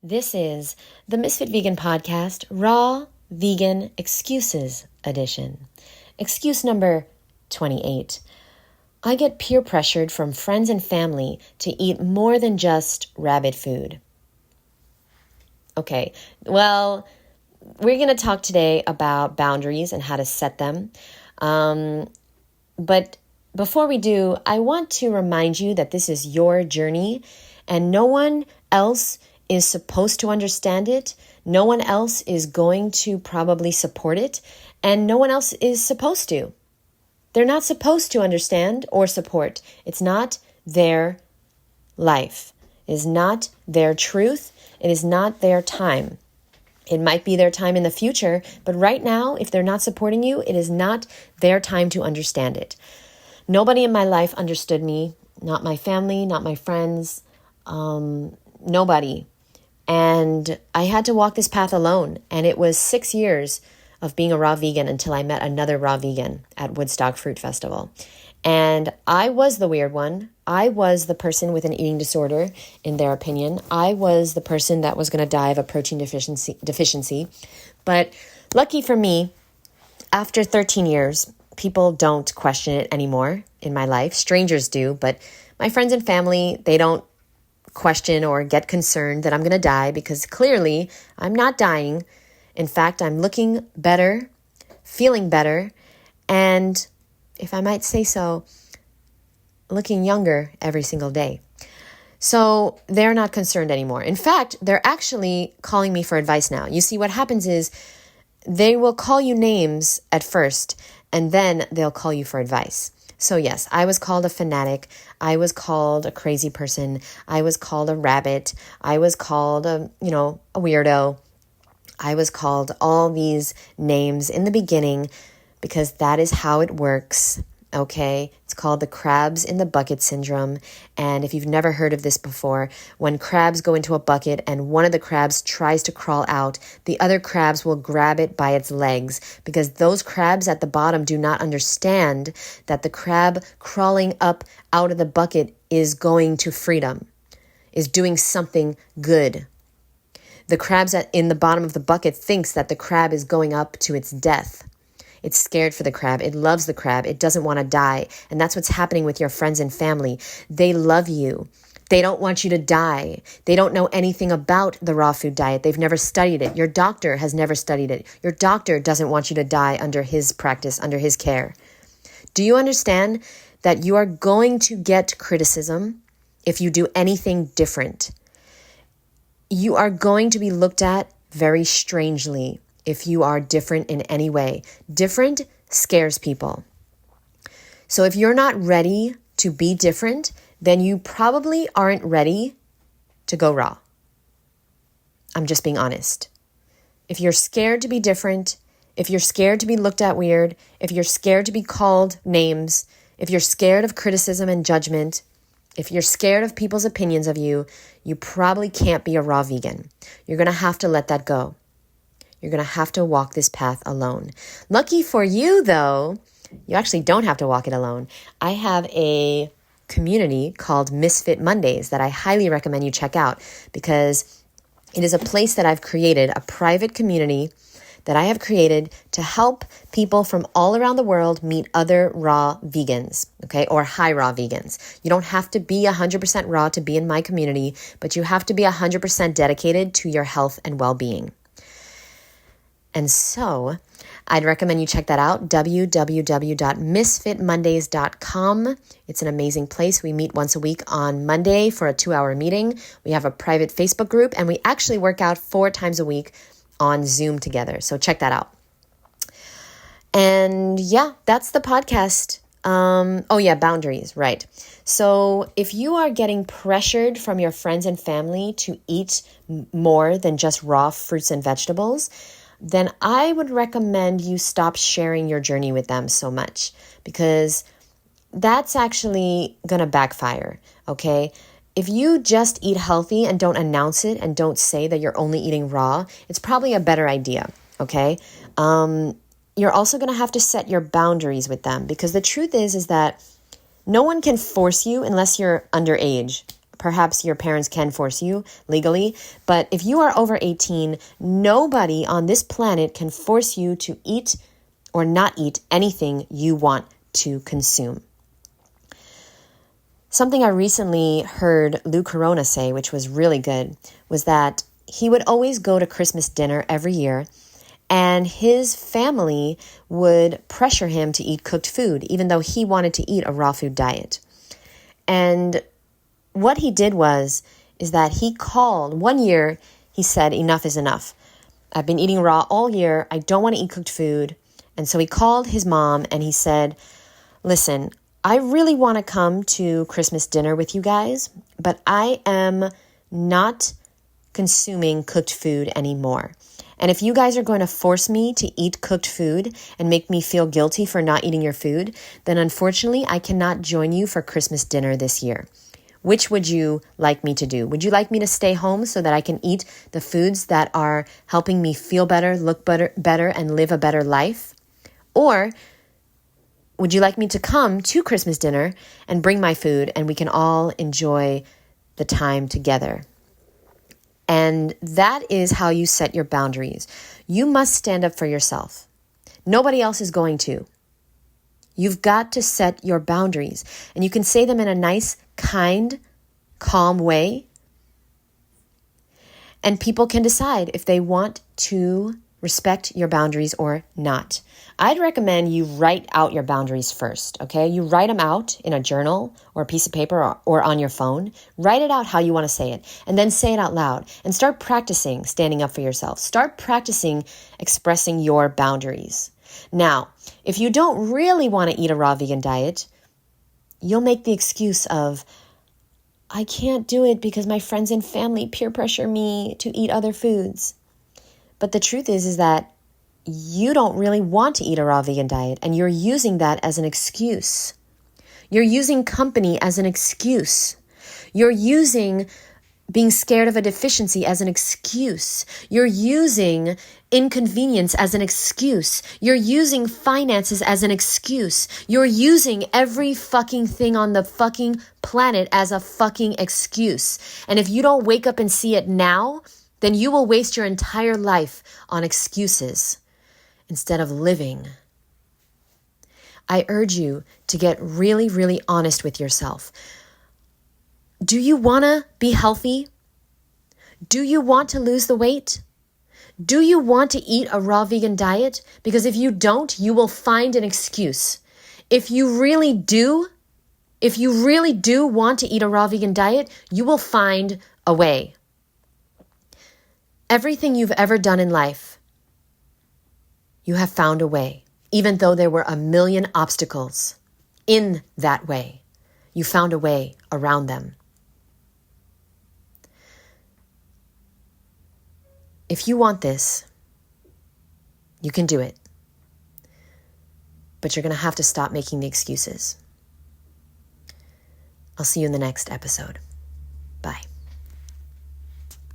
This is the Misfit Vegan podcast, Raw Vegan Excuses Edition. Excuse number 28. I get peer pressured from friends and family to eat more than just rabbit food. Okay, well, we're going to talk today about boundaries and how to set them. But before we do, I want to remind you that this is your journey and no one else is supposed to understand it. No one else is going to probably support it, and no one else is supposed to. They're not supposed to understand or support. It's not their life. It is not their truth. It is not their time. It might be their time in the future, but right now, if they're not supporting you, it is not their time to understand it. Nobody in my life understood me, not my family, not my friends, nobody. And I had to walk this path alone. And it was 6 years of being a raw vegan until I met another raw vegan at Woodstock Fruit Festival. And I was the weird one. I was the person with an eating disorder, in their opinion. I was the person that was going to die of a protein deficiency. But lucky for me, after 13 years, people don't question it anymore in my life. Strangers do, but my friends and family, they don't question or get concerned that I'm going to die, because clearly I'm not dying. In fact, I'm looking better, feeling better, and if I might say so, looking younger every single day. So they're not concerned anymore. In fact, they're actually calling me for advice now. You see, what happens is they will call you names at first, and then they'll call you for advice. So yes, I was called a fanatic. I was called a crazy person. I was called a rabbit. I was called a weirdo. I was called all these names in the beginning because that is how it works. Okay, it's called the crabs in the bucket syndrome. And if you've never heard of this before, when crabs go into a bucket and one of the crabs tries to crawl out, the other crabs will grab it by its legs, because those crabs at the bottom do not understand that the crab crawling up out of the bucket is going to freedom, is doing something good. The crabs in the bottom of the bucket thinks that the crab is going up to its death. It's scared for the crab. It loves the crab. It doesn't want to die. And that's what's happening with your friends and family. They love you. They don't want you to die. They don't know anything about the raw food diet. They've never studied it. Your doctor has never studied it. Your doctor doesn't want you to die under his practice, under his care. Do you understand that you are going to get criticism if you do anything different? You are going to be looked at very strangely if you are different in any way. Different scares people. So if you're not ready to be different, then you probably aren't ready to go raw. I'm just being honest. If you're scared to be different, if you're scared to be looked at weird, if you're scared to be called names, if you're scared of criticism and judgment, if you're scared of people's opinions of you, you probably can't be a raw vegan. You're going to have to let that go. You're going to have to walk this path alone. Lucky for you, though, you actually don't have to walk it alone. I have a community called Misfit Mondays that I highly recommend you check out, because it is a place that I've created, a private community that I have created to help people from all around the world meet other raw vegans, okay, or high raw vegans. You don't have to be 100% raw to be in my community, but you have to be 100% dedicated to your health and well-being. And so I'd recommend you check that out, www.misfitmondays.com. It's an amazing place. We meet once a week on Monday for a 2-hour meeting. We have a private Facebook group, and we actually work out 4 times a week on Zoom together. So check that out. And yeah, that's the podcast. Boundaries, right. So if you are getting pressured from your friends and family to eat more than just raw fruits and vegetables, then I would recommend you stop sharing your journey with them so much, because that's actually going to backfire, okay? If you just eat healthy and don't announce it and don't say that you're only eating raw, it's probably a better idea, okay? You're also going to have to set your boundaries with them, because the truth is that no one can force you unless you're underage. perhaps your parents can force you legally, but if you are over 18, nobody on this planet can force you to eat or not eat anything you want to consume. Something I recently heard Lou Corona say, which was really good, was that he would always go to Christmas dinner every year, and his family would pressure him to eat cooked food, even though he wanted to eat a raw food diet. And what he did is that he called, one year he said, enough is enough. I've been eating raw all year. I don't want to eat cooked food. And so he called his mom and he said, listen, I really want to come to Christmas dinner with you guys, but I am not consuming cooked food anymore. And if you guys are going to force me to eat cooked food and make me feel guilty for not eating your food, then unfortunately I cannot join you for Christmas dinner this year. Which would you like me to do? Would you like me to stay home so that I can eat the foods that are helping me feel better, look better, and live a better life? Or would you like me to come to Christmas dinner and bring my food and we can all enjoy the time together? And that is how you set your boundaries. You must stand up for yourself. Nobody else is going to. You've got to set your boundaries. And you can say them in a nice, kind, calm way. And people can decide if they want to respect your boundaries or not. I'd recommend you write out your boundaries first, okay? You write them out in a journal or a piece of paper or on your phone. Write it out how you want to say it, and then say it out loud. And start practicing standing up for yourself. Start practicing expressing your boundaries. Now, if you don't really want to eat a raw vegan diet, you'll make the excuse of, I can't do it because my friends and family peer pressure me to eat other foods. But the truth is that you don't really want to eat a raw vegan diet, and you're using that as an excuse. You're using company as an excuse. You're using being scared of a deficiency as an excuse. You're using inconvenience as an excuse. You're using finances as an excuse. You're using every fucking thing on the fucking planet as a fucking excuse. And if you don't wake up and see it now, then you will waste your entire life on excuses instead of living. I urge you to get really, really honest with yourself. Do you want to be healthy? Do you want to lose the weight? Do you want to eat a raw vegan diet? Because if you don't, you will find an excuse. If you really do want to eat a raw vegan diet, you will find a way. Everything you've ever done in life, you have found a way. Even though there were a million obstacles in that way, you found a way around them. If you want this, you can do it. But you're going to have to stop making the excuses. I'll see you in the next episode. Bye.